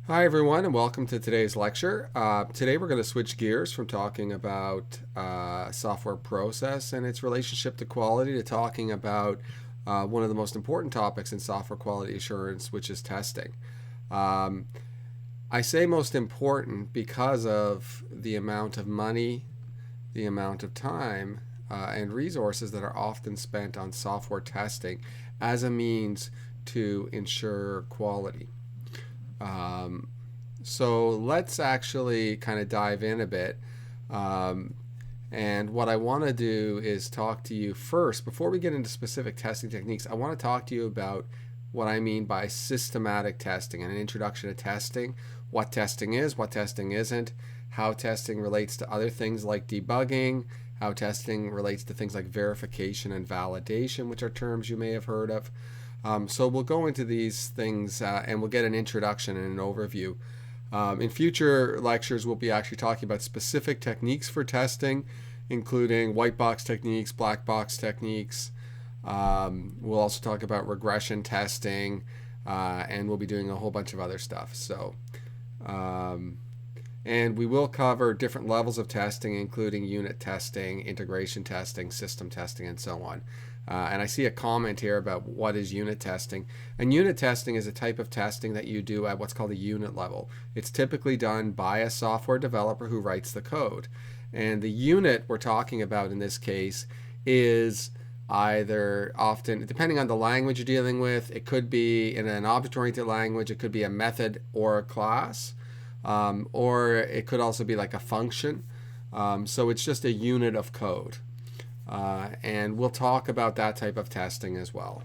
Hi everyone and welcome to today's lecture. Today we're going to switch gears from talking about software process and its relationship to quality to talking about one of the most important topics in software quality assurance, which is testing. Um, I say most important because of the amount of money, the amount of time, and resources that are often spent on software testing as a means to ensure quality. Um, so let's actually kind of dive in a bit. Um, and what I want to do is talk to you first, before we get into specific testing techniques, I want to talk to you about what I mean by systematic testing and an introduction to testing, what testing is, what testing isn't, how testing relates to other things like debugging, how testing relates to things like verification and validation, which are terms you may have heard of. So we'll go into these things and we'll get an introduction and an overview. In future lectures, we'll be actually talking about specific techniques for testing, including white box techniques, black box techniques. We'll also talk about regression testing, and we'll be doing a whole bunch of other stuff. And we will cover different levels of testing, including unit testing, integration testing, system testing, and so on. And I see a comment here about what is unit testing. And unit testing is a type of testing that you do at what's called a unit level. It's typically done by a software developer who writes the code. And the unit we're talking about in this case is either often, depending on the language you're dealing with, it could be in an object-oriented language, it could be a method or a class, or it could also be like a function. So it's just a unit of code. And we'll talk about that type of testing as well.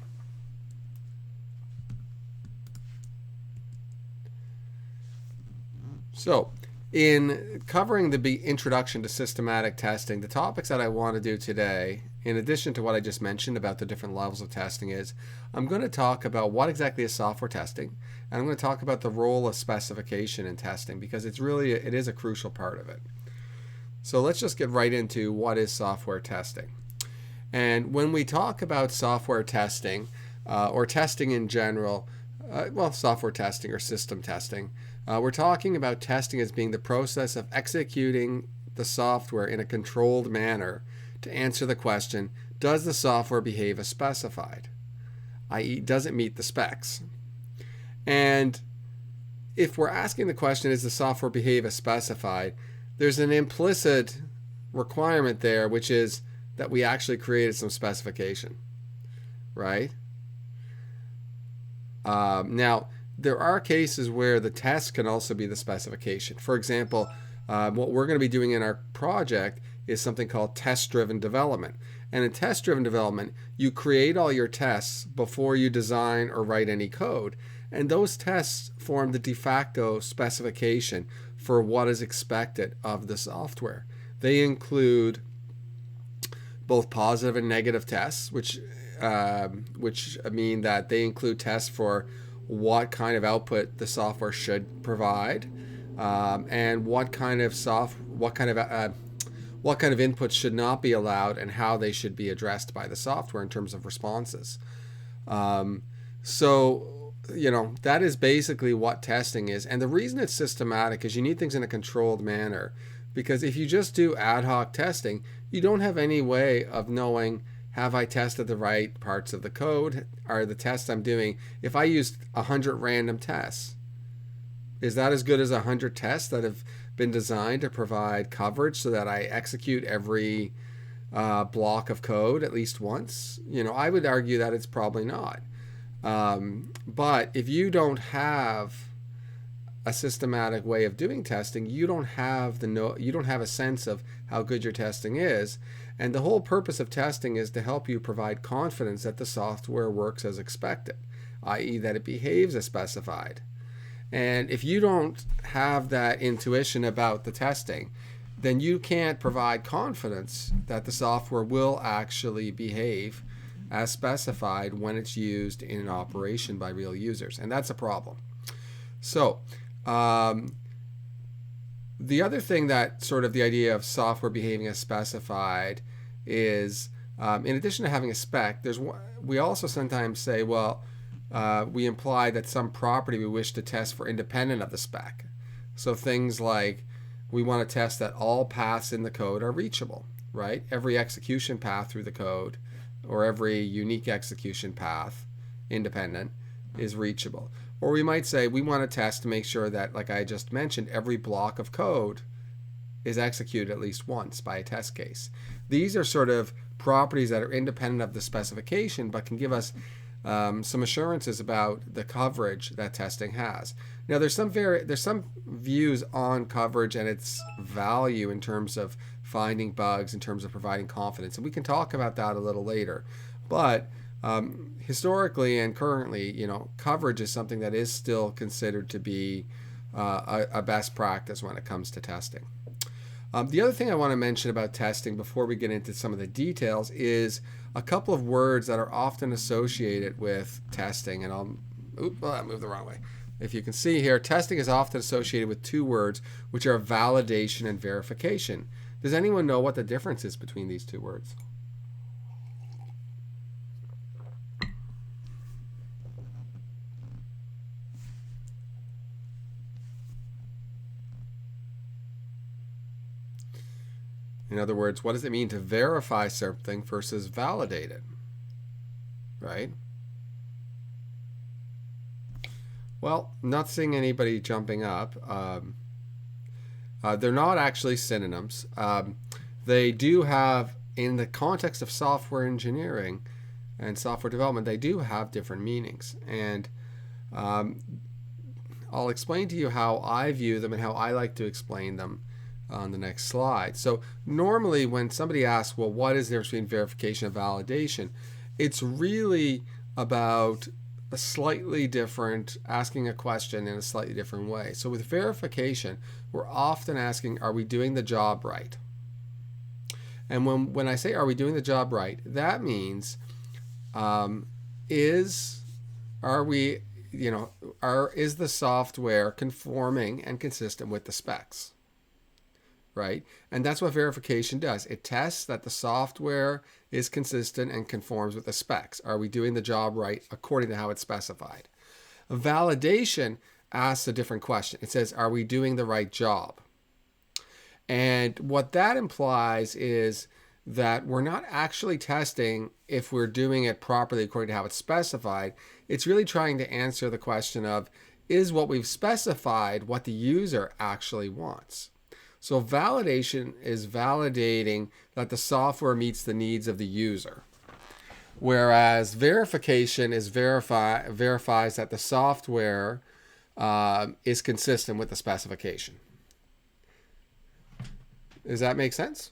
So, in covering the introduction to systematic testing, the topics that I want to do today, in addition to what I just mentioned about the different levels of testing, is I'm going to talk about what exactly is software testing, and I'm going to talk about the role of specification in testing, because it is a crucial part of it. So let's just get right into what is software testing. And when we talk about software testing, or testing in general, software testing or system testing, we're talking about testing as being the process of executing the software in a controlled manner to answer the question, does the software behave as specified? i.e., does it meet the specs? And if we're asking the question, does the software behave as specified, there's an implicit requirement there, which is that we actually created some specification, right? Now, there are cases where the test can also be the specification. For example, what we're going to be doing in our project is something called test-driven development. And in test-driven development, you create all your tests before you design or write any code. And those tests form the de facto specification for what is expected of the software. They include both positive and negative tests, which mean that they include tests for what kind of output the software should provide, and what kind of inputs should not be allowed, and how they should be addressed by the software in terms of responses. So that is basically what testing is. And the reason it's systematic is you need things in a controlled manner. Because if you just do ad hoc testing, you don't have any way of knowing, have I tested the right parts of the code? Are the tests I'm doing, if I used 100 random tests, is that as good as 100 tests that have been designed to provide coverage so that I execute every block of code at least once? I would argue that it's probably not. But if you don't have a systematic way of doing testing, you don't have a sense of how good your testing is. And the whole purpose of testing is to help you provide confidence that the software works as expected, i.e., that it behaves as specified. And if you don't have that intuition about the testing, then you can't provide confidence that the software will actually behave as specified when it's used in an operation by real users. And that's a problem. So, the other thing that sort of the idea of software behaving as specified is, in addition to having a spec, we also sometimes say, well, we imply that some property we wish to test for independent of the spec. So things like we want to test that all paths in the code are reachable, right? Every execution path through the code, or every unique execution path, independent, is reachable. Or we might say we want to test to make sure that, like I just mentioned, every block of code is executed at least once by a test case. These are sort of properties that are independent of the specification, but can give us some assurances about the coverage that testing has. Now, there's some views on coverage and its value in terms of finding bugs, in terms of providing confidence, and we can talk about that a little later. But historically and currently, coverage is something that is still considered to be a best practice when it comes to testing. The other thing I want to mention about testing before we get into some of the details is a couple of words that are often associated with testing. And I moved the wrong way. If you can see here, testing is often associated with two words, which are validation and verification. Does anyone know what the difference is between these two words? In other words, what does it mean to verify something versus validate it? Right? Well, not seeing anybody jumping up. They're not actually synonyms. They do have, in the context of software engineering and software development, they do have different meanings. And I'll explain to you how I view them and how I like to explain them on the next slide. So normally when somebody asks, well, what is the difference between verification and validation? It's really about a slightly different, asking a question in a slightly different way. So with verification, we're often asking, are we doing the job right? And when I say, are we doing the job right, that means, is the software conforming and consistent with the specs? Right? And that's what verification does. It tests that the software is consistent and conforms with the specs. Are we doing the job right according to how it's specified? Validation asks a different question. It says, are we doing the right job? And what that implies is that we're not actually testing if we're doing it properly according to how it's specified. It's really trying to answer the question of, is what we've specified what the user actually wants? So validation is validating that the software meets the needs of the user, whereas verification is verifies that the software is consistent with the specification. Does that make sense?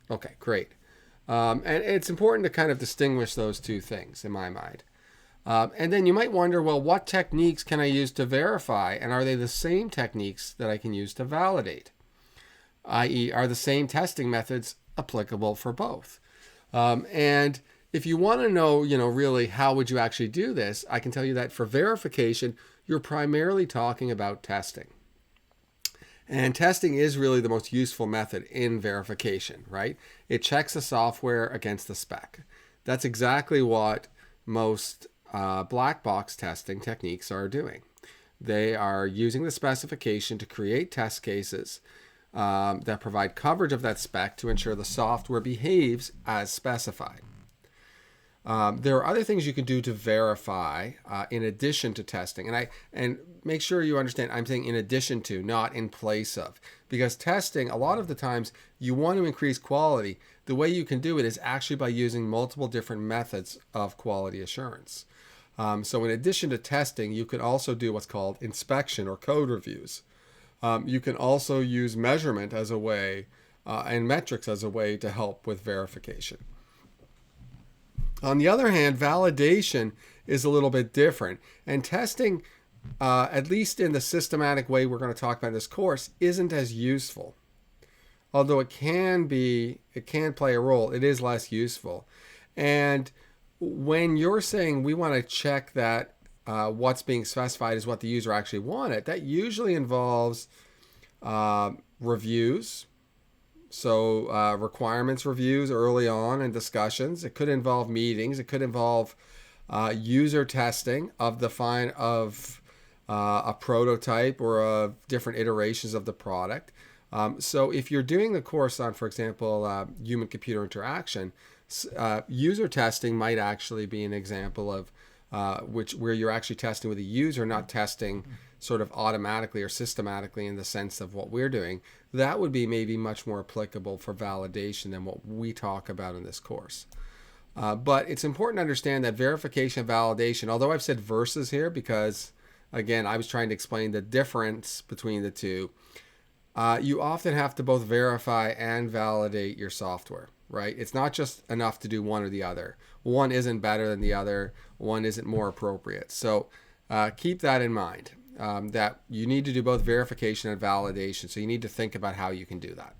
Okay, great. And it's important to kind of distinguish those two things in my mind. And then you might wonder, well, what techniques can I use to verify? And are they the same techniques that I can use to validate? I.e., are the same testing methods applicable for both? And if you want to know, really how would you actually do this, I can tell you that for verification, you're primarily talking about testing. And testing is really the most useful method in verification, right? It checks the software against the spec. That's exactly what most black box testing techniques are doing. They are using the specification to create test cases that provide coverage of that spec to ensure the software behaves as specified. There are other things you can do to verify in addition to testing, and make sure you understand I'm saying in addition to, not in place of, because testing, a lot of the times you want to increase quality. The way you can do it is actually by using multiple different methods of quality assurance. So in addition to testing, you can also do what's called inspection or code reviews. You can also use measurement as a way and metrics as a way to help with verification. On the other hand, validation is a little bit different. And testing, at least in the systematic way we're going to talk about in this course, isn't as useful. Although it can play a role, it is less useful. And when you're saying we want to check that what's being specified is what the user actually wanted, that usually involves reviews, So requirements reviews early on and discussions. It could involve meetings. It could involve user testing of a prototype or of different iterations of the product. So if you're doing the course on, for example, human-computer interaction, user testing might actually be an example of where you're actually testing with a user, not testing sort of automatically or systematically in the sense of what we're doing. That would be maybe much more applicable for validation than what we talk about in this course. But it's important to understand that verification and validation, although I've said versus here because, again, I was trying to explain the difference between the two, you often have to both verify and validate your software, right? It's not just enough to do one or the other. One isn't better than the other. One isn't more appropriate. So keep that in mind, that you need to do both verification and validation. So you need to think about how you can do that.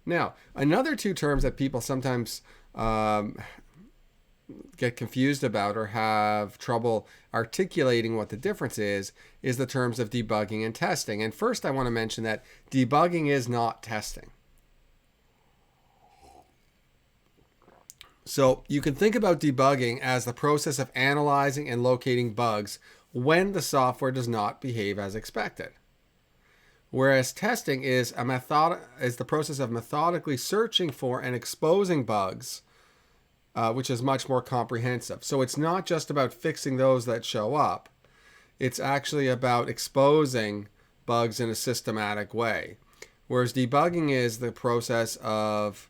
Now, another two terms that people sometimes get confused about or have trouble articulating what the difference is the terms of debugging and testing. And first I want to mention that debugging is not testing. So you can think about debugging as the process of analyzing and locating bugs when the software does not behave as expected. Whereas testing is the process of methodically searching for and exposing bugs, which is much more comprehensive. So it's not just about fixing those that show up. It's actually about exposing bugs in a systematic way. Whereas debugging is the process of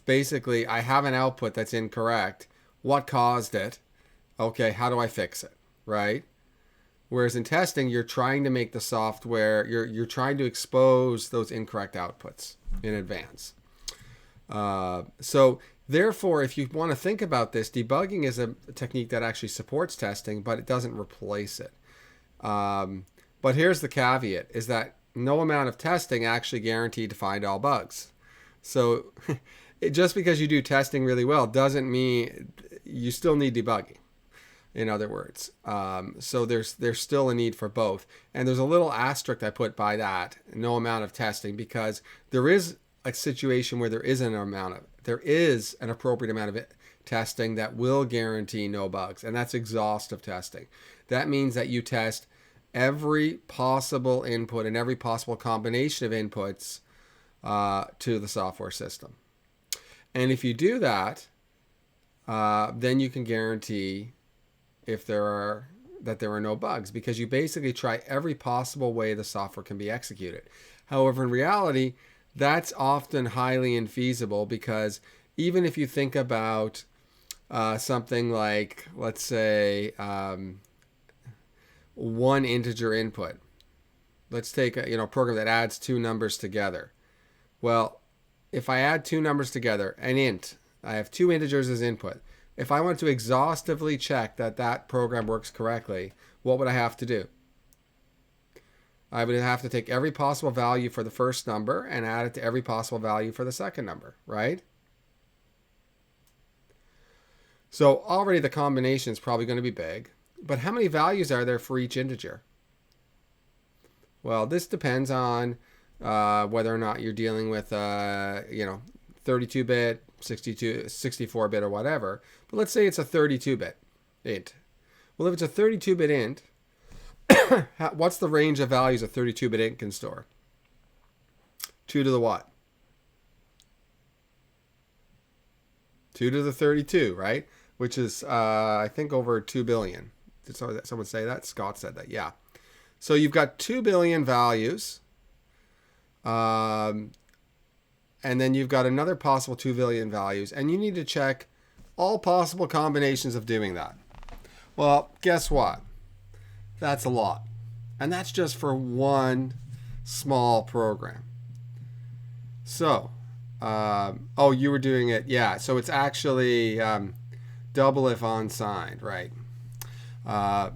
basically, I have an output that's incorrect. What caused it? Okay, how do I fix it? Right? Whereas in testing, you're trying to make the software, you're trying to expose those incorrect outputs in advance. So therefore, if you want to think about this, debugging is a technique that actually supports testing, but it doesn't replace it. But here's the caveat, is that no amount of testing actually guaranteed to find all bugs. So just because you do testing really well doesn't mean you still need debugging. In other words, so there's still a need for both, and there's a little asterisk I put by that, no amount of testing, because there is a situation where there is an appropriate amount of testing that will guarantee no bugs, and that's exhaustive testing. That means that you test every possible input and every possible combination of inputs to the software system, and if you do that, then you can guarantee there are no bugs, because you basically try every possible way the software can be executed. However, in reality, that's often highly infeasible, because even if you think about something like, let's say, one integer input. Let's take a program that adds two numbers together. Well, if I add two numbers together, an int, I have two integers as input. If I want to exhaustively check that program works correctly, what would I have to do? I would have to take every possible value for the first number and add it to every possible value for the second number, right? So already the combination is probably going to be big, but how many values are there for each integer? Well, this depends on whether or not you're dealing with 32-bit, 64-bit, or whatever. But let's say it's a 32-bit int. Well, if it's a 32-bit int, what's the range of values a 32-bit int can store? 2 to the what? 2 to the 32, right? Which is, I think, over 2 billion. Did someone say that? Scott said that, yeah. So you've got 2 billion values. And then you've got another possible 2 billion values. And you need to check all possible combinations of doing that. Well, guess what? That's a lot. And that's just for one small program. So, you were doing it. Yeah, so it's actually double if unsigned, right?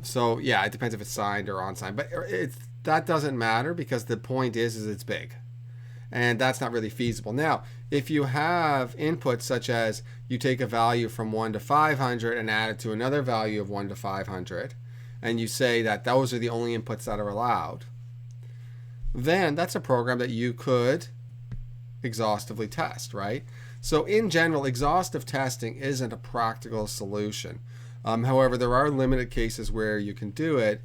So, yeah, it depends if it's signed or unsigned. But that doesn't matter, because the point is it's big. And that's not really feasible. Now, if you have inputs such as you take a value from 1 to 500 and add it to another value of 1 to 500, and you say that those are the only inputs that are allowed, then that's a program that you could exhaustively test, right? So in general, exhaustive testing isn't a practical solution. However, there are limited cases where you can do it.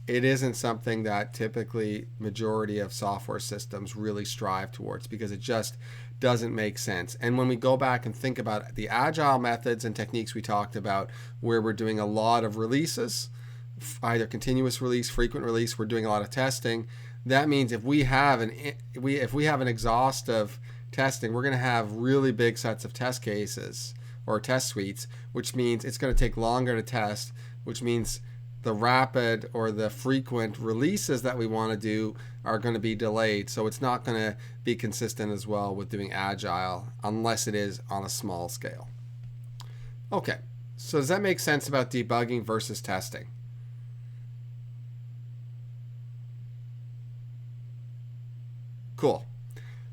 It isn't something that typically majority of software systems really strive towards because it just doesn't make sense. And when we go back and think about the agile methods and techniques we talked about, where we're doing a lot of releases, either continuous release, frequent release, we're doing a lot of testing. That means if we have an exhaustive testing, we're going to have really big sets of test cases or test suites, which means it's going to take longer to test, which means the rapid or the frequent releases that we want to do are going to be delayed. So it's not going to be consistent as well with doing agile unless it is on a small scale. Okay, so does that make sense about debugging versus testing? Cool.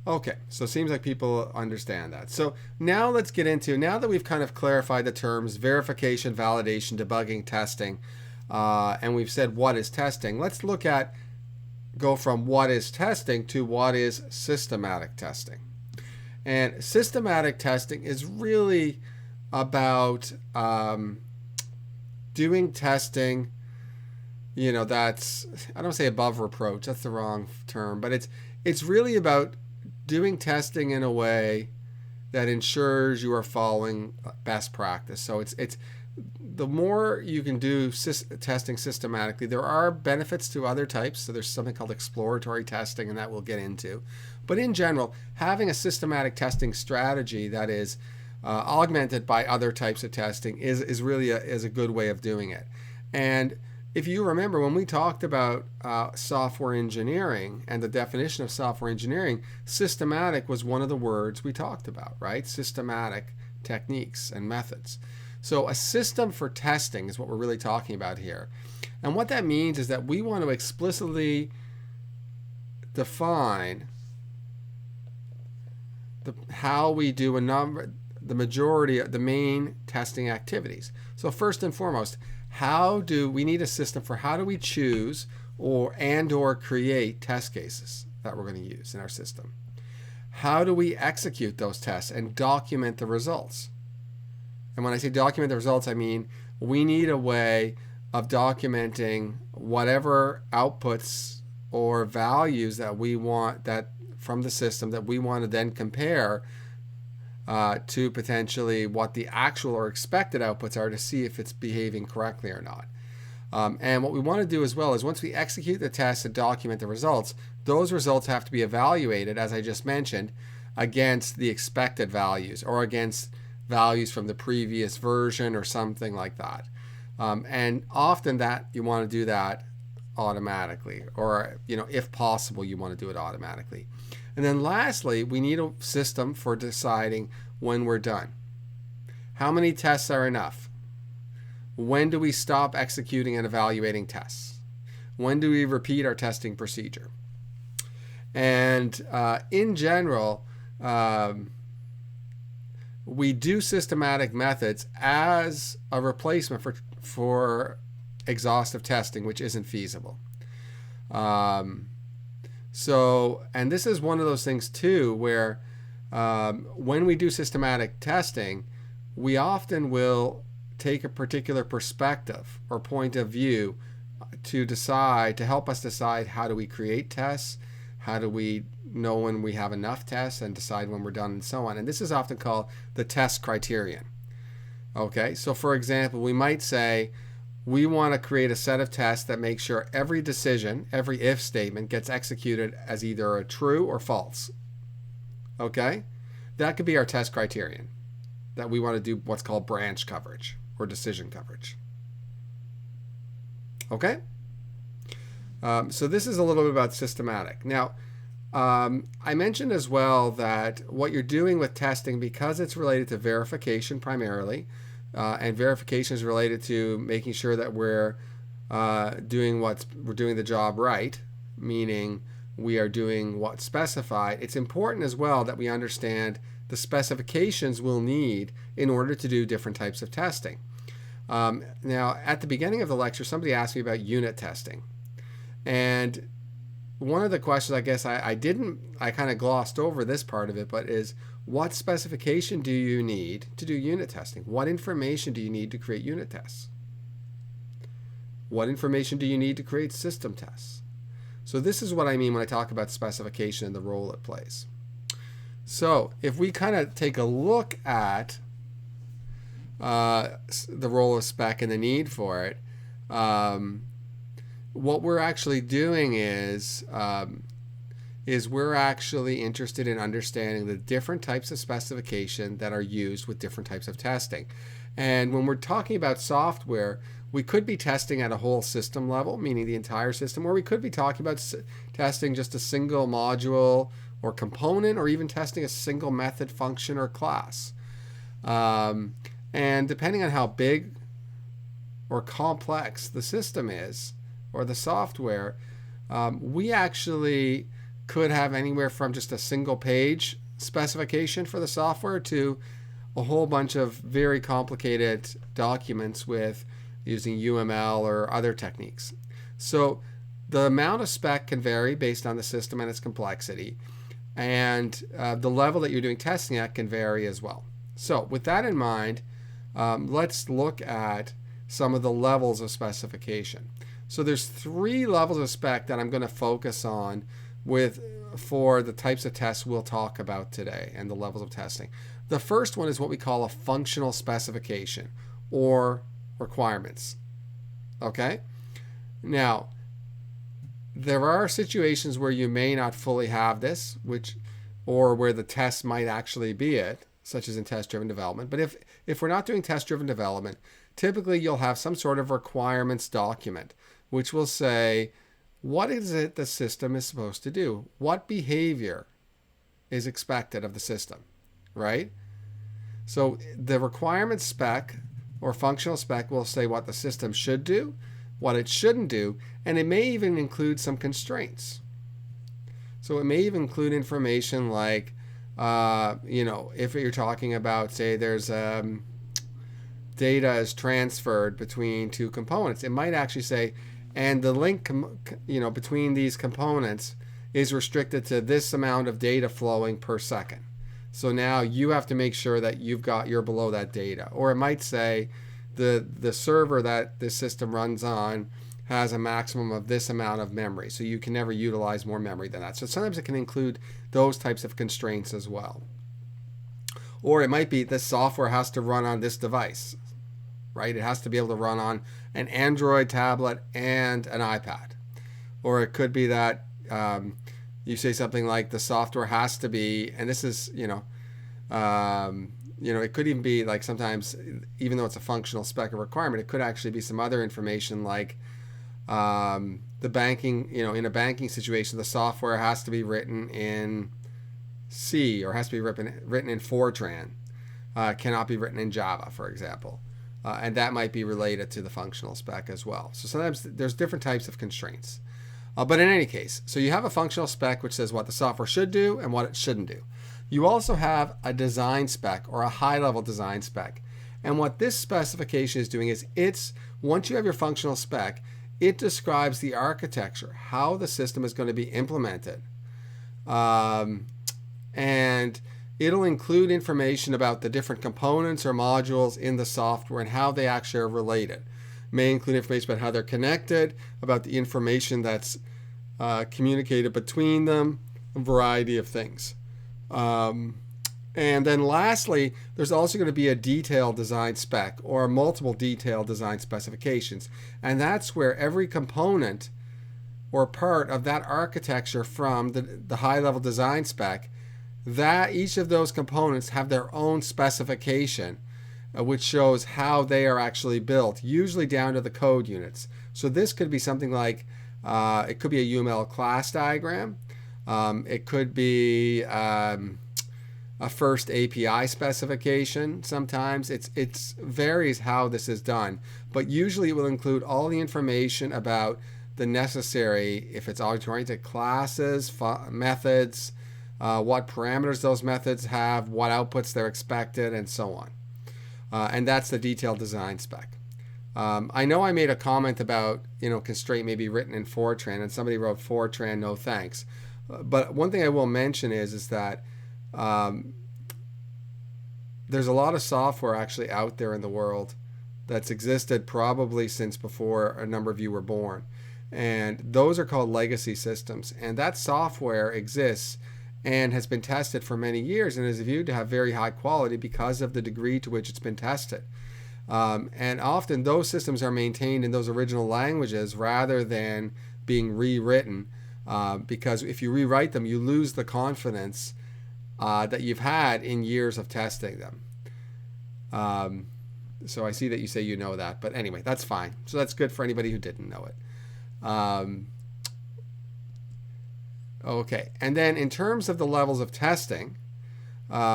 Okay, so it seems like people understand that. So now let's get into, now that we've kind of clarified the terms verification, validation, debugging, testing, and we've said what is testing, let's go from what is testing to what is systematic testing. And systematic testing is really about doing testing, that's, I don't say above reproach, that's the wrong term, but it's really about doing testing in a way that ensures you are following best practice. So it's the more you can do testing systematically, there are benefits to other types. So there's something called exploratory testing, and that we'll get into. But in general, having a systematic testing strategy that is augmented by other types of testing is really a good way of doing it. And if you remember, when we talked about software engineering and the definition of software engineering, systematic was one of the words we talked about, right? Systematic techniques and methods. So a system for testing is what we're really talking about here. And what that means is that we want to explicitly define how we do the majority of the main testing activities. So first and foremost, we need a system for how do we choose or create test cases that we're going to use in our system? How do we execute those tests and document the results? And when I say document the results, I mean we need a way of documenting whatever outputs or values that we want from the system that we want to then compare to potentially what the actual or expected outputs are to see if it's behaving correctly or not. And what we want to do as well is once we execute the test and document the results, those results have to be evaluated, as I just mentioned, against the expected values or against values from the previous version or something like that. And often that you want to do that automatically, or if possible, you want to do it automatically. And then lastly, we need a system for deciding when we're done. How many tests are enough? When do we stop executing and evaluating tests? When do we repeat our testing procedure? And in general, we do systematic methods as a replacement for exhaustive testing, which isn't feasible. And this is one of those things too, where when we do systematic testing, we often will take a particular perspective or point of view to help us decide how do we create tests, how do we know when we have enough tests and decide when we're done and so on. And this is often called the test criterion. Okay, so for example, we might say, we want to create a set of tests that make sure every decision, every if statement gets executed as either a true or false. Okay? That could be our test criterion, that we want to do what's called branch coverage or decision coverage. Okay? So this is a little bit about systematic. Now, I mentioned as well that what you're doing with testing, because it's related to verification primarily, and verification is related to making sure that we're doing the job right, meaning we are doing what's specified. It's important as well that we understand the specifications we'll need in order to do different types of testing. Now, at the beginning of the lecture, somebody asked me about unit testing. And one of the questions, I guess I kind of glossed over this part of it, but is what specification do you need to do unit testing? What information do you need to create unit tests? What information do you need to create system tests? So this is what I mean when I talk about specification and the role it plays. So if we kind of take a look at the role of spec and the need for it, what we're actually doing is we're actually interested in understanding the different types of specification that are used with different types of testing. And when we're talking about software, we could be testing at a whole system level, meaning the entire system, or we could be talking about testing just a single module or component, or even testing a single method, function, or class. And depending on how big or complex the system is, or the software, we actually could have anywhere from just a single page specification for the software to a whole bunch of very complicated documents with using UML or other techniques. So the amount of spec can vary based on the system and its complexity, and the level that you're doing testing at can vary as well. So with that in mind, let's look at some of the levels of specification. So there's 3 levels of spec that I'm going to focus on for the types of tests we'll talk about today and the levels of testing. The first one is what we call a functional specification or requirements. Okay? Now, there are situations where you may not fully have this, or where the test might actually be it, such as in test-driven development. But if we're not doing test-driven development, typically you'll have some sort of requirements document, which will say, what is it the system is supposed to do? What behavior is expected of the system, right? So the requirements spec or functional spec will say what the system should do, what it shouldn't do, and it may even include some constraints. So it may even include information like, if you're talking about, say, there's data is transferred between 2 components, it might actually say, and the link, between these components is restricted to this amount of data flowing per second. So now you have to make sure that you're below that data. Or it might say the server that this system runs on has a maximum of this amount of memory. So you can never utilize more memory than that. So sometimes it can include those types of constraints as well. Or it might be this software has to run on this device, right? It has to be able to run on an Android tablet and an iPad. Or it could be that you say something like the software has to be, and this is, it could even be like sometimes, even though it's a functional spec or requirement, it could actually be some other information like the banking, in a banking situation, the software has to be written in C or has to be written in Fortran, cannot be written in Java, for example. And that might be related to the functional spec as well. So sometimes there's different types of constraints. But in any case, so you have a functional spec which says what the software should do and what it shouldn't do. You also have a design spec or a high-level design spec. And what this specification is doing is once you have your functional spec, it describes the architecture, how the system is going to be implemented. And it'll include information about the different components or modules in the software and how they actually are related. May include information about how they're connected, about the information that's communicated between them, a variety of things. And then lastly, there's also going to be a detailed design spec or multiple detailed design specifications. And that's where every component or part of that architecture from the high-level design spec, that each of those components have their own specification, which shows how they are actually built, usually down to the code units. So this could be something like, it could be a UML class diagram. It could be a first API specification. Sometimes it varies how this is done, but usually it will include all the information about the necessary, if it's object-oriented, classes, methods, what parameters those methods have, what outputs they're expected, and so on. And that's the detailed design spec. I know I made a comment about, constraint may be written in Fortran, and somebody wrote Fortran, no thanks. But one thing I will mention is that there's a lot of software actually out there in the world that's existed probably since before a number of you were born. And those are called legacy systems. And that software exists and has been tested for many years and is viewed to have very high quality because of the degree to which it's been tested. And often those systems are maintained in those original languages rather than being rewritten, because if you rewrite them, you lose the confidence that you've had in years of testing them. So I see that you say you know that, but anyway, that's fine. So that's good for anybody who didn't know it. Okay, and then in terms of the levels of testing,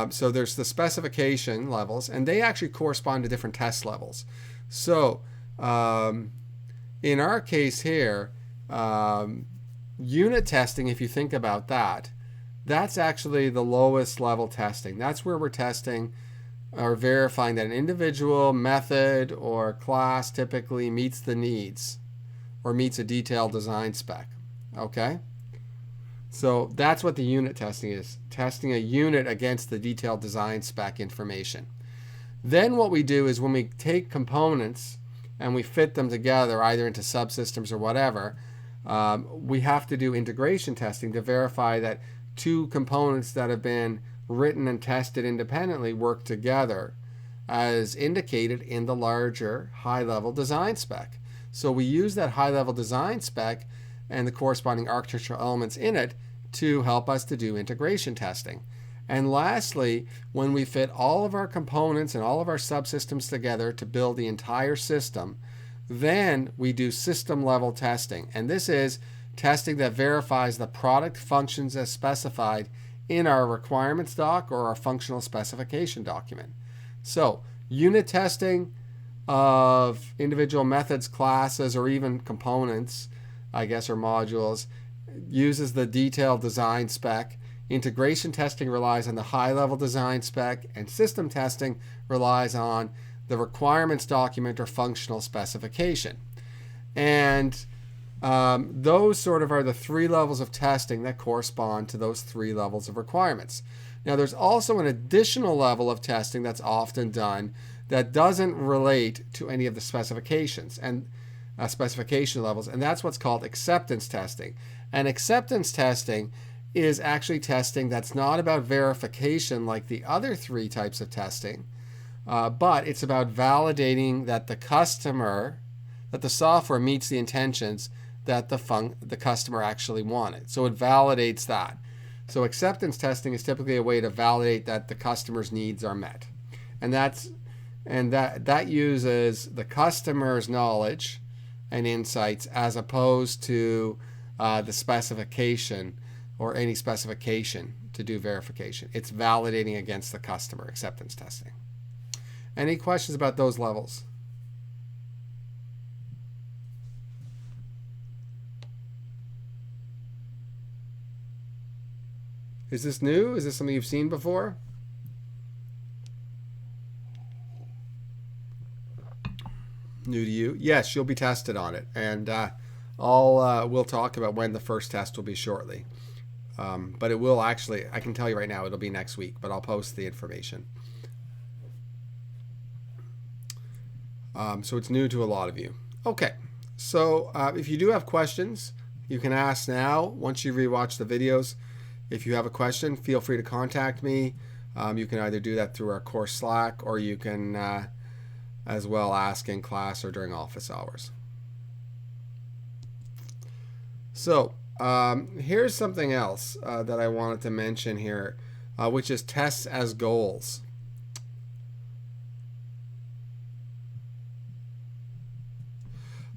so there's the specification levels, and they actually correspond to different test levels. So in our case here, unit testing, if you think about that, that's actually the lowest level testing. That's where we're testing or verifying that an individual method or class typically meets the needs or meets a detailed design spec. Okay? So that's what the unit testing is, testing a unit against the detailed design spec information. Then what we do is when we take components and we fit them together either into subsystems or whatever, we have to do integration testing to verify that two components that have been written and tested independently work together as indicated in the larger high-level design spec. So we use that high-level design spec and the corresponding architectural elements in it to help us to do integration testing. And lastly, when we fit all of our components and all of our subsystems together to build the entire system, then we do system level testing. And this is testing that verifies the product functions as specified in our requirements doc or our functional specification document. So unit testing of individual methods, classes, or even components, I guess, or modules, uses the detailed design spec. Integration testing relies on the high-level design spec, and system testing relies on the requirements document or functional specification. And those sort of are the three levels of testing that correspond to those three levels of requirements. Now, there's also an additional level of testing that's often done that doesn't relate to any of the specifications and specification levels, and that's what's called acceptance testing. And acceptance testing is actually testing that's not about verification like the other three types of testing, but it's about validating that the software meets the intentions that the customer actually wanted. So it validates that. So acceptance testing is typically a way to validate that the customer's needs are met. And that uses the customer's knowledge and insights as opposed to the specification or any specification to do verification. It's validating against the customer, acceptance testing. Any questions about those levels? Is this new? Is this something you've seen before? New to you? Yes, you'll be tested on it. And we'll talk about when the first test will be shortly. But it will actually, I can tell you right now, it'll be next week, but I'll post the information. So it's new to a lot of you. Okay, so if you do have questions, you can ask now once you rewatch the videos. If you have a question, feel free to contact me. You can either do that through our course Slack, or you can as well ask in class or during office hours. So here's something else that I wanted to mention here, which is tests as goals.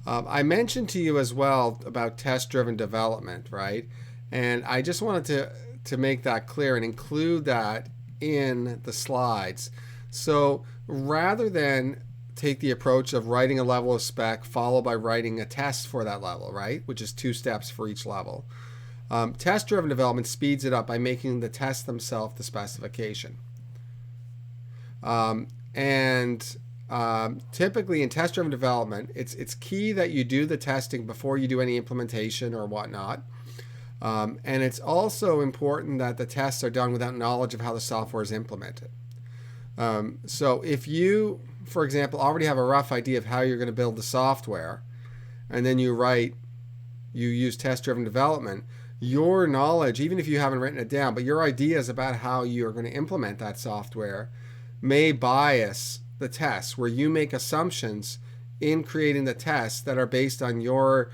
I mentioned to you as well about test-driven development, right? And I just wanted to make that clear and include that in the slides. So rather than take the approach of writing a level of spec followed by writing a test for that level, right? Which is 2 steps for each level. Test-driven development speeds it up by making the tests themselves the specification. typically in test-driven development, it's key that you do the testing before you do any implementation or whatnot. And it's also important that the tests are done without knowledge of how the software is implemented. So if you, for example, already have a rough idea of how you're going to build the software, and then you use test-driven development, your knowledge, even if you haven't written it down, but your ideas about how you're going to implement that software may bias the tests, where you make assumptions in creating the tests that are based on your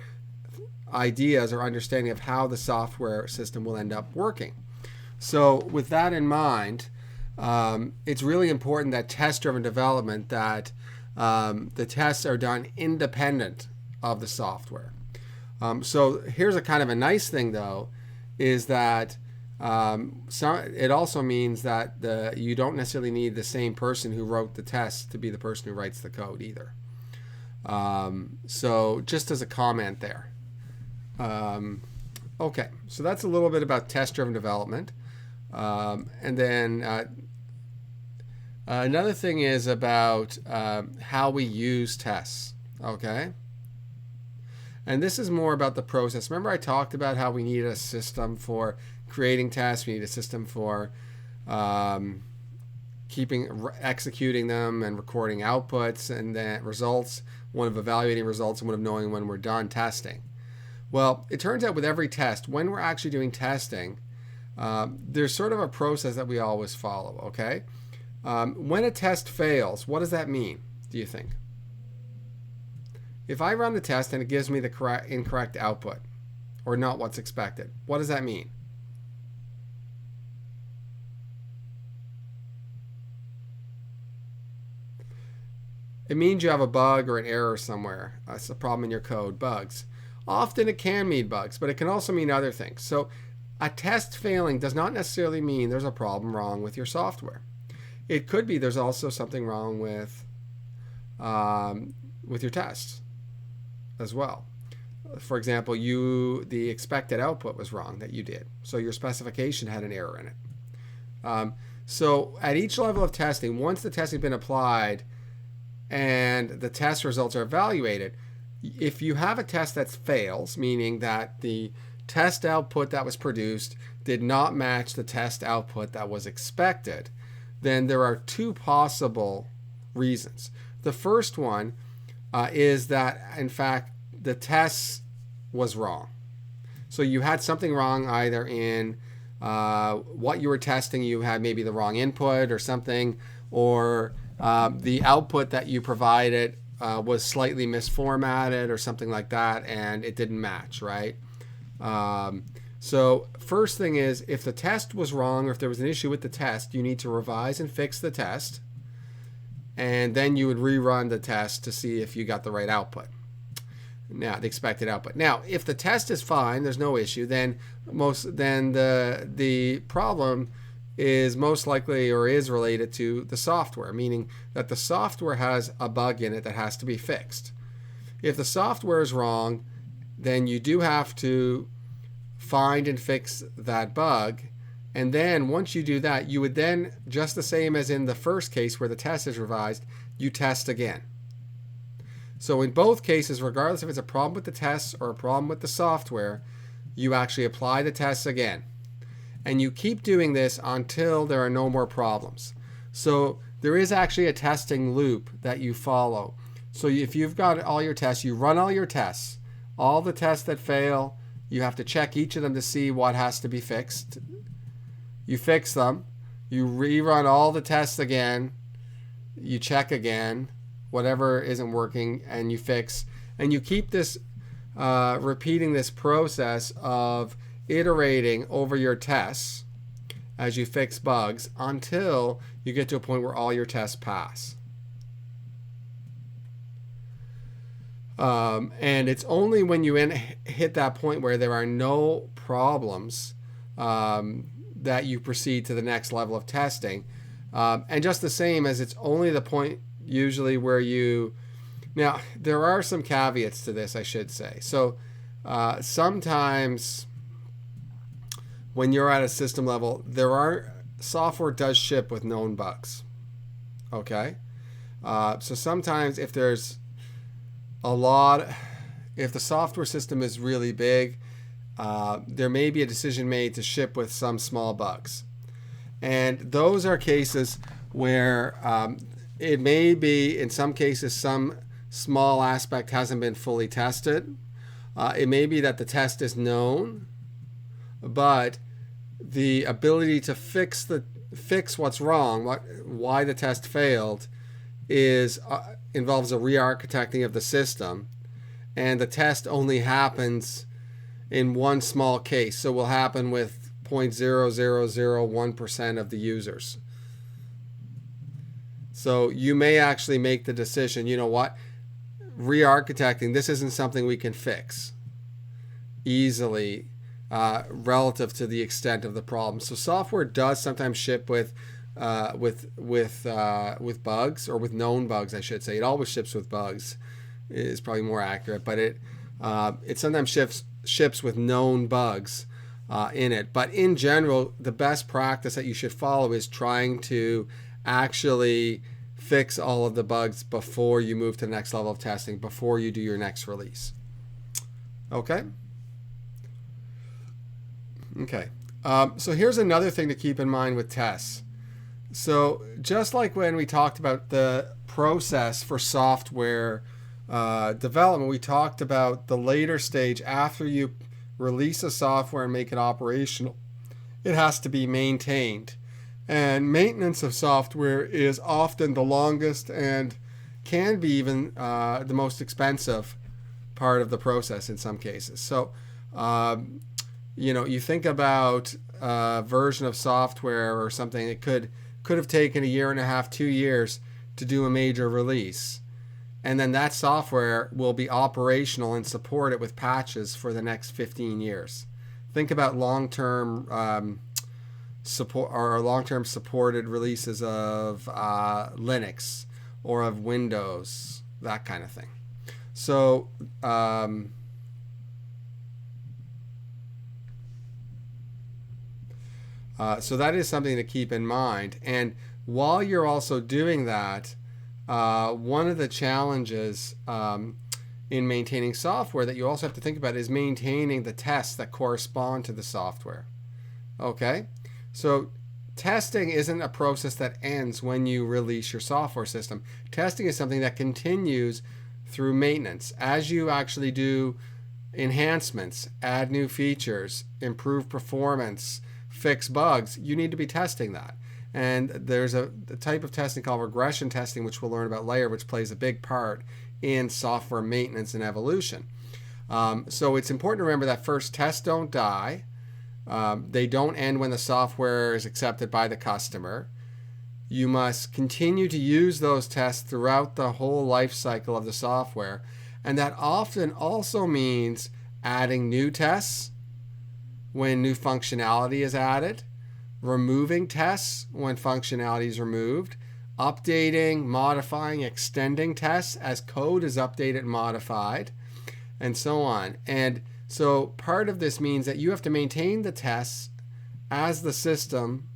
ideas or understanding of how the software system will end up working. So with that in mind, it's really important that test-driven development, that the tests are done independent of the software. So here's a kind of a nice thing, though, is that it also means that you don't necessarily need the same person who wrote the test to be the person who writes the code either. So just as a comment there. Okay, so that's a little bit about test-driven development. And then another thing is about how we use tests, okay? And this is more about the process. Remember I talked about how we need a system for creating tests, we need a system for executing them and recording outputs and then results, one of evaluating results and one of knowing when we're done testing. Well, it turns out with every test, when we're actually doing testing, there's sort of a process that we always follow, okay? When a test fails, what does that mean, do you think? If I run the test and it gives me the incorrect output, or not what's expected, what does that mean? It means you have a bug or an error somewhere. It's a problem in your code, bugs. Often it can mean bugs, but it can also mean other things. So a test failing does not necessarily mean there's a problem wrong with your software. It could be there's also something wrong with your tests as well. For example, the expected output was wrong that you did. So your specification had an error in it. So at each level of testing, once the testing has been applied and the test results are evaluated, if you have a test that fails, meaning that the test output that was produced did not match the test output that was expected, then there are two possible reasons. The first one is that, in fact, the test was wrong. So you had something wrong either in what you were testing, you had maybe the wrong input or something, or the output that you provided was slightly misformatted or something like that, and it didn't match, right? So first thing is, if the test was wrong or if there was an issue with the test, you need to revise and fix the test, and then you would rerun the test to see if you got the right output. Now, the expected output. Now, if the test is fine, there's no issue, then the problem is most likely or is related to the software, meaning that the software has a bug in it that has to be fixed. If the software is wrong, then you do have to find and fix that bug, and then once you do that, you would then, just the same as in the first case where the test is revised, you test again. So in both cases, regardless if it's a problem with the tests or a problem with the software, you actually apply the tests again. And you keep doing this until there are no more problems. So there is actually a testing loop that you follow. So if you've got all your tests, you run all your tests. All the tests that fail, you have to check each of them to see what has to be fixed. You fix them. You rerun all the tests again. You check again, whatever isn't working, and you fix. And you keep this repeating this process of iterating over your tests as you fix bugs until you get to a point where all your tests pass. And it's only when you hit that point where there are no problems that you proceed to the next level of testing. And just the same as it's only the point usually where now there are some caveats to this, I should say. So sometimes when you're at a system level, software does ship with known bugs, okay? So sometimes if the software system is really big, there may be a decision made to ship with some small bugs. And those are cases where it may be, in some cases, some small aspect hasn't been fully tested. It may be that the test is known, but the ability to fix what's wrong, why the test failed, involves a re-architecting of the system, and the test only happens in one small case, so will happen with 0.0001% of the users. So you may actually make the decision, you know what, re-architecting, this isn't something we can fix easily relative to the extent of the problem. So software does sometimes ship with bugs, or with known bugs, I should say. It always ships with bugs, is probably more accurate, but it sometimes ships with known bugs in it. But in general, the best practice that you should follow is trying to actually fix all of the bugs before you move to the next level of testing, before you do your next release. Okay? Okay. So here's another thing to keep in mind with tests. So just like when we talked about the process for software development, we talked about the later stage after you release a software and make it operational. It has to be maintained. And maintenance of software is often the longest and can be even the most expensive part of the process in some cases. So, you think about a version of software or something, it could have taken a year and a half, 2 years to do a major release. And then that software will be operational and support it with patches for the next 15 years. Think about long-term support or long-term supported releases of Linux or of Windows, that kind of thing. So so that is something to keep in mind. And while you're also doing that, one of the challenges in maintaining software that you also have to think about is maintaining the tests that correspond to the software. Okay? So testing isn't a process that ends when you release your software system. Testing is something that continues through maintenance. As you actually do enhancements, add new features, improve performance, fix bugs, you need to be testing that. And there's a type of testing called regression testing, which we'll learn about later, which plays a big part in software maintenance and evolution. So it's important to remember that first, tests don't die. They don't end when the software is accepted by the customer. You must continue to use those tests throughout the whole life cycle of the software. And that often also means adding new tests when new functionality is added, removing tests when functionality is removed, updating, modifying, extending tests as code is updated and modified, and so on. And so part of this means that you have to maintain the tests as the system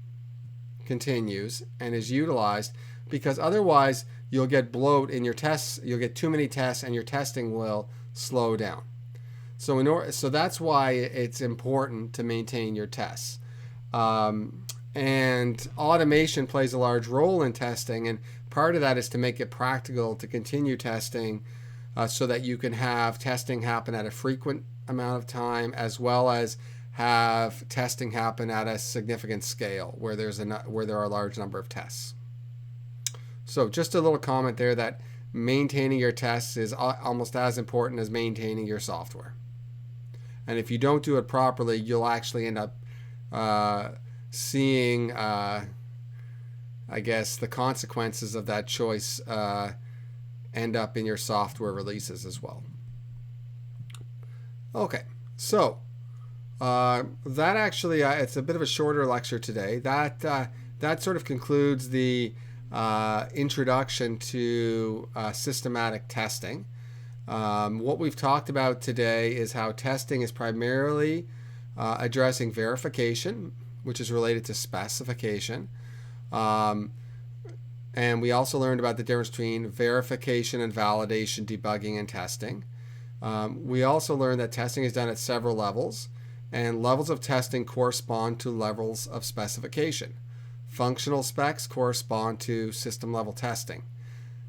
continues and is utilized, because otherwise you'll get bloat in your tests, you'll get too many tests, and your testing will slow down. So that's why it's important to maintain your tests. And automation plays a large role in testing, and part of that is to make it practical to continue testing so that you can have testing happen at a frequent amount of time, as well as have testing happen at a significant scale where there are a large number of tests. So just a little comment there that maintaining your tests is almost as important as maintaining your software. And if you don't do it properly, you'll actually end up seeing, I guess, the consequences of that choice end up in your software releases as well. Okay, so that actually, it's a bit of a shorter lecture today. That sort of concludes the introduction to systematic testing. What we've talked about today is how testing is primarily addressing verification, which is related to specification. And we also learned about the difference between verification and validation, debugging and testing. We also learned that testing is done at several levels, and levels of testing correspond to levels of specification. Functional specs correspond to system level testing.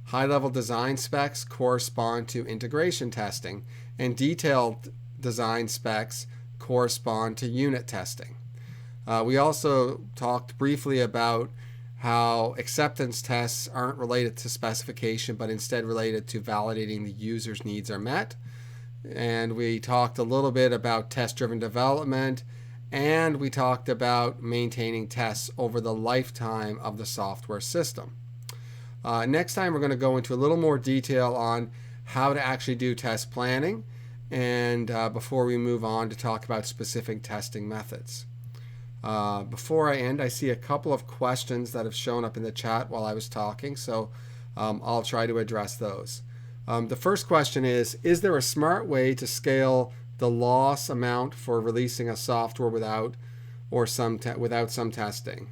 High-level design specs correspond to integration testing, and detailed design specs correspond to unit testing. We also talked briefly about how acceptance tests aren't related to specification, but instead related to validating the user's needs are met. And we talked a little bit about test-driven development, and we talked about maintaining tests over the lifetime of the software system. Next time, we're going to go into a little more detail on how to actually do test planning, and before we move on to talk about specific testing methods. Before I end, I see a couple of questions that have shown up in the chat while I was talking, so I'll try to address those. The first question is there a smart way to scale the loss amount for releasing a software without some testing?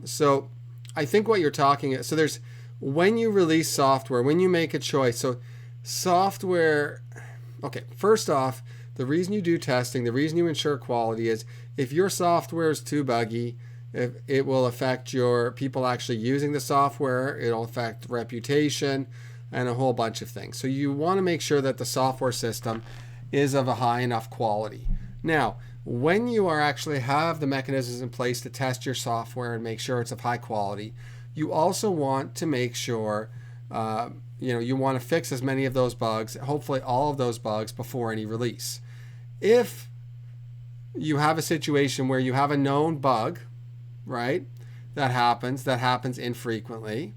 So I think what you're talking, so there's, when you release software, when you make a choice, so software, okay, first off, the reason you do testing, the reason you ensure quality is if your software is too buggy, it will affect your people actually using the software, it'll affect reputation, and a whole bunch of things. So you want to make sure that the software system is of a high enough quality. Now, when you are actually have the mechanisms in place to test your software and make sure it's of high quality, you also want to make sure you want to fix as many of those bugs, hopefully all of those bugs, before any release. If you have a situation where you have a known bug, right, that happens infrequently,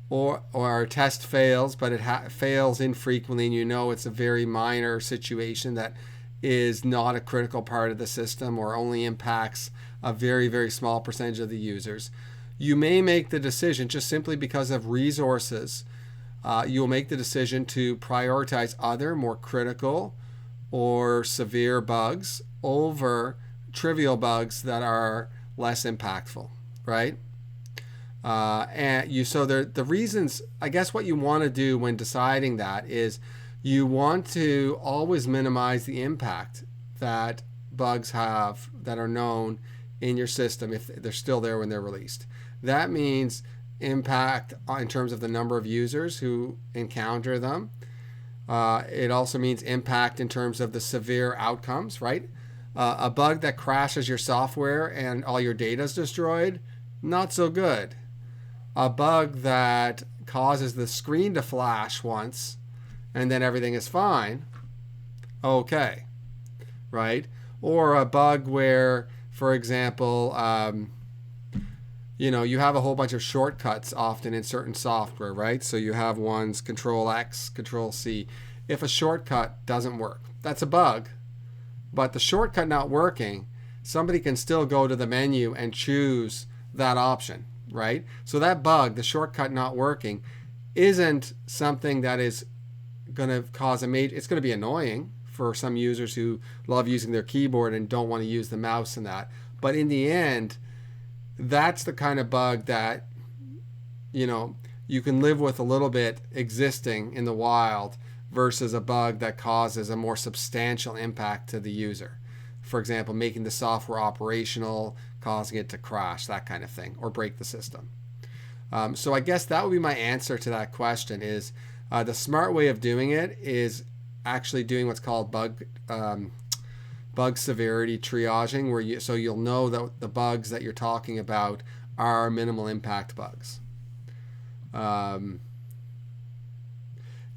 or a test fails, but it fails infrequently, and you know it's a very minor situation that is not a critical part of the system or only impacts a very, very small percentage of the users, you may make the decision, just simply because of resources, you will make the decision to prioritize other more critical or severe bugs over trivial bugs that are less impactful, right? So the reasons, I guess what you want to do when deciding that is you want to always minimize the impact that bugs have that are known in your system if they're still there when they're released. That means impact in terms of the number of users who encounter them. It also means impact in terms of the severe outcomes, right? A bug that crashes your software and all your data is destroyed, not so good. A bug that causes the screen to flash once and then everything is fine, okay, right? Or a bug where, for example, you have a whole bunch of shortcuts often in certain software, right? So you have ones Control X, Control C. If a shortcut doesn't work, that's a bug. But the shortcut not working, somebody can still go to the menu and choose that option, right? So that bug, the shortcut not working, isn't something that is going to cause it's going to be annoying for some users who love using their keyboard and don't want to use the mouse and that. But in the end, that's the kind of bug that, you can live with a little bit existing in the wild versus a bug that causes a more substantial impact to the user. For example, making the software operational, causing it to crash, that kind of thing, or break the system. So I guess that would be my answer to that question is the smart way of doing it is actually doing what's called bug severity triaging, where you'll know that the bugs that you're talking about are minimal impact bugs.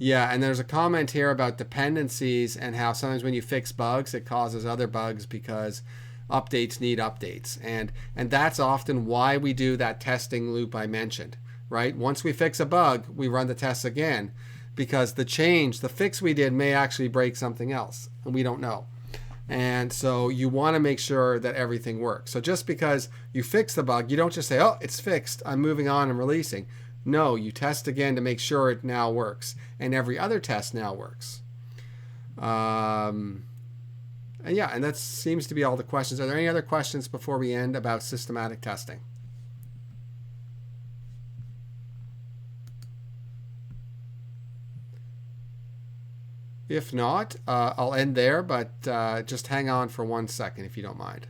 Yeah, and there's a comment here about dependencies and how sometimes when you fix bugs, it causes other bugs because updates need updates. And that's often why we do that testing loop I mentioned, right? Once we fix a bug, we run the tests again because the fix we did may actually break something else, and we don't know. And so you want to make sure that everything works. So just because you fix the bug, you don't just say, oh, it's fixed, I'm moving on and releasing. No, you test again to make sure it now works. And every other test now works. And that seems to be all the questions. Are there any other questions before we end about systematic testing? If not, I'll end there, but just hang on for 1 second if you don't mind.